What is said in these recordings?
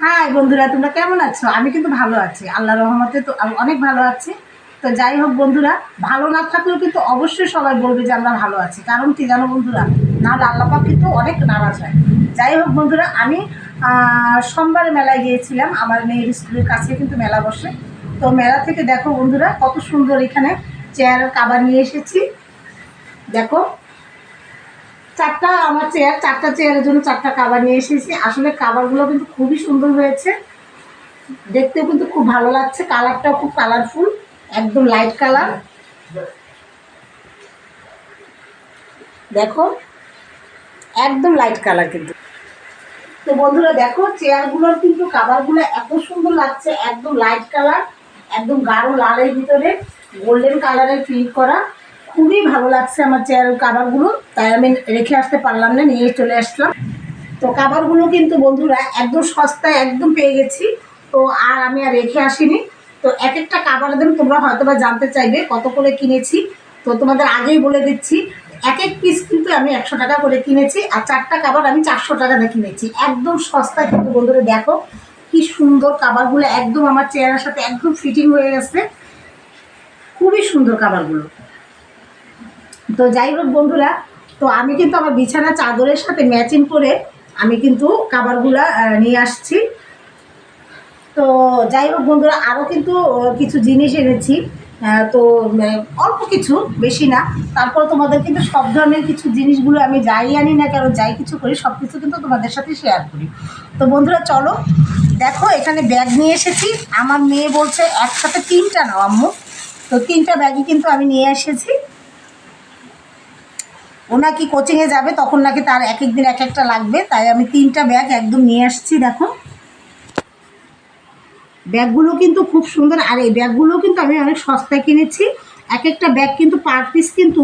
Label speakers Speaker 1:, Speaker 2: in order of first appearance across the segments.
Speaker 1: High বন্ধুরা, তোমরা কেমন আছো? আমি কিন্তু ভালো আছি, আল্লাহর রহমতে তো আমি অনেক ভালো আছি। তো যাই হোক বন্ধুরা, ভালো না থাকলেও কিন্তু অবশ্যই সবাই বলবে যে আমরা ভালো আছি। কারণ কি জানো বন্ধুরা, নাহলে আল্লাহ পাক কিন্তু অনেক নারাজ হয়। যাই হোক বন্ধুরা, আমি সোমবারে মেলায় গিয়েছিলাম। আমার মেয়ের স্কুলের কাছে কিন্তু মেলা বসে। তো মেলা থেকে দেখো বন্ধুরা, কত সুন্দর এখানে চেয়ার কাবার নিয়ে এসেছি। দেখো, চারটা চেয়ারের জন্য চারটা কাবার নিয়ে এসেছি। আসলে কাবারগুলো কিন্তু খুবই সুন্দর হয়েছে, দেখতেও কিন্তু খুব ভালো লাগছে। কালারটাও খুব কালারফুল, একদম লাইট কালার। দেখো, একদম লাইট কালার কিন্তু। তো বন্ধুরা দেখো, চেয়ারগুলোর কিন্তু কাভারগুলো এত সুন্দর লাগছে, একদম লাইট কালার, একদম গাঢ় লালের ভিতরে গোল্ডেন কালারের প্রিন্ট করা। খুবই ভালো লাগছে আমার চেয়ারের কাভারগুলো, তাই আমি রেখে আসতে পারলাম না, নিয়ে চলে আসলাম। তো কাভারগুলো কিন্তু বন্ধুরা একদম সস্তায় একদম পেয়ে গেছি। তো আমি রেখে আসিনি। তো এক একটা কাভারের দাম তোমরা হয়তো বা জানতে চাইবে কত করে কিনেছি। তো তোমাদের আগেই বলে দিচ্ছি, এক এক পিস কিন্তু আমি 100 টাকা করে কিনেছি, আর চারটা কাভার আমি 400 টাকা দিয়ে কিনেছি। একদম সস্তায় কিন্তু বন্ধুরা। দেখো কি সুন্দর কাভারগুলো, একদম আমার চেয়ারের সাথে একদম ফিটিং হয়ে গেছে। খুবই সুন্দর কাভারগুলো। তো যাই হোক বন্ধুরা, তো আমি কিন্তু আমার বিছানা চাদরের সাথে ম্যাচিং করে আমি কিন্তু কাভারগুলো নিয়ে আসছি। তো যাই হোক বন্ধুরা, আরও কিন্তু কিছু জিনিস এনেছি। তো অল্প কিছু, বেশি না। তারপর তোমাদের কিন্তু সব ধরনের কিছু জিনিসগুলো আমি যাই আনি না কেন, যাই কিছু করি, সব কিছু কিন্তু তোমাদের সাথে শেয়ার করি। তো বন্ধুরা চলো, দেখো এখানে ব্যাগ নিয়ে এসেছি। আমার মেয়ে বলছে একসাথে 3টা নাও আম্মু। তো 3টা ব্যাগই কিন্তু আমি নিয়ে এসেছি। ও নাকি কোচিংয়ে যাবে, তখন নাকি তার এক এক দিন এক একটা লাগবে, তাই আমি 3টা ব্যাগ একদম নিয়ে আসছি। দেখো, ব্যাগগুলো কিন্তু খুব সুন্দর, আর এই ব্যাগগুলো কিন্তু আমি অনেক সস্তায় কিনেছি। এক একটা ব্যাগ কিন্তু পার পিস কিন্তু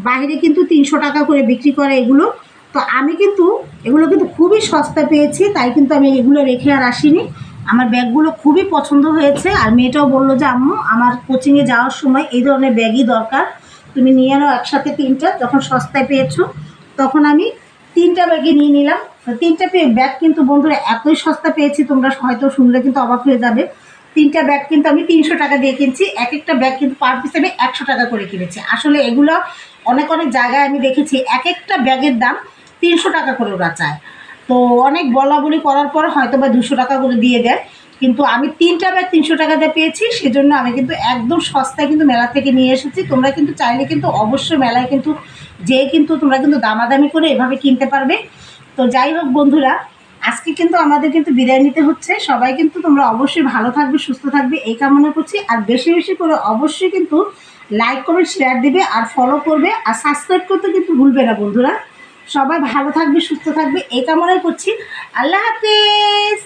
Speaker 1: বাইরে কিন্তু 300 টাকা করে বিক্রি করে এগুলো। তো আমি কিন্তু এগুলো কিন্তু খুবই সস্তা পেয়েছি, তাই কিন্তু আমি এগুলো রেখে আর আসিনি। আমার ব্যাগগুলো খুবই পছন্দ হয়েছে, আর মেয়েটাও বললো যে আম্মু আমার কোচিংয়ে যাওয়ার সময় এই ধরনের ব্যাগই দরকার, তুমি নিয়ে নাও একসাথে 3টা। যখন সস্তায় পেয়েছো তখন আমি 3টা ব্যাগই নিয়ে নিলাম। তো 3টা ব্যাগ কিন্তু বন্ধুরা এতই সস্তা পেয়েছি, তোমরা হয়তো শুনলে কিন্তু অবাক হয়ে যাবে। 3টা ব্যাগ কিন্তু আমি 300 টাকা দিয়ে কিনছি। এক একটা ব্যাগ কিন্তু পার পিস আমি 100 টাকা করে কিনেছি। আসলে এগুলো অনেক অনেক জায়গায় আমি দেখেছি এক একটা ব্যাগের দাম 300 টাকা করে ওরা চায়। তো অনেক বলা বলি করার পর হয়তো বা 200 টাকা করে দিয়ে দেয়, কিন্তু আমি 3টা ব্যাগ 300 টাকা দিয়ে পেয়েছি। সেজন্য আমি কিন্তু একদম সস্তায় কিন্তু মেলা থেকে নিয়ে এসেছি। তোমরা কিন্তু চাইলে কিন্তু অবশ্যই মেলায় কিন্তু যেয়ে কিন্তু তোমরা কিন্তু দামাদামি করে এভাবে কিনতে পারবে। তো যাই হোক বন্ধুরা, আজকে কিন্তু আমাদের কিন্তু বিদায় নিতে হচ্ছে। সবাই কিন্তু তোমরা অবশ্যই ভালো থাকবে, সুস্থ থাকবে এই কামনা করছি। আর বেশি বেশি করে অবশ্যই কিন্তু লাইক কমেন্ট শেয়ার দিবে, আর ফলো করবে, আর সাবস্ক্রাইব করতে কিন্তু ভুলবে না বন্ধুরা। সবাই ভালো থাকবে, সুস্থ থাকবে এই কামনাই করছি। আল্লাহ হাফেজ।